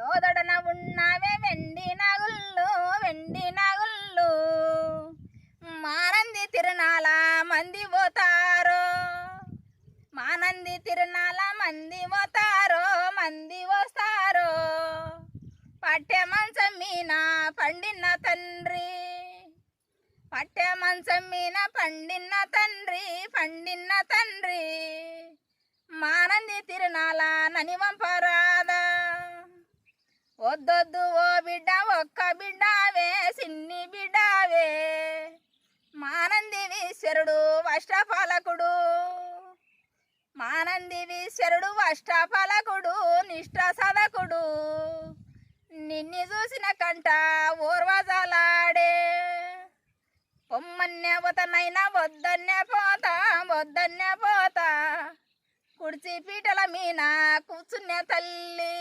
లోదడన ఉన్నావే వెండి నాగుళ్ళు వెండి నాగుళ్ళు మానంది తిరునాల మంది పోతారో మానంది తిరునాల మంది పోతారో మంది వస్తారో పట్టె మంచం మీన పండిన తండ్రి పట్టె మంచం మీన పండిన తండ్రి మానంది తిరునాల నని వంపరాదా వద్దొద్దు ఓ బిడ్డ ఒక్క బిడ్డావే సిన్ని బిడ్డావే మానంది ఈశ్వరుడు అష్టపాలకుడు మానంది ఈశ్వరుడు అష్టపాలకుడు నిష్ఠ సదకుడు నిన్ను చూసిన కంట ఓర్వజలాడే పొమ్మన్నే పోతనైనా వద్దన్నే పోతా కుడిచి పీటల మీన కూర్చున్న తల్లి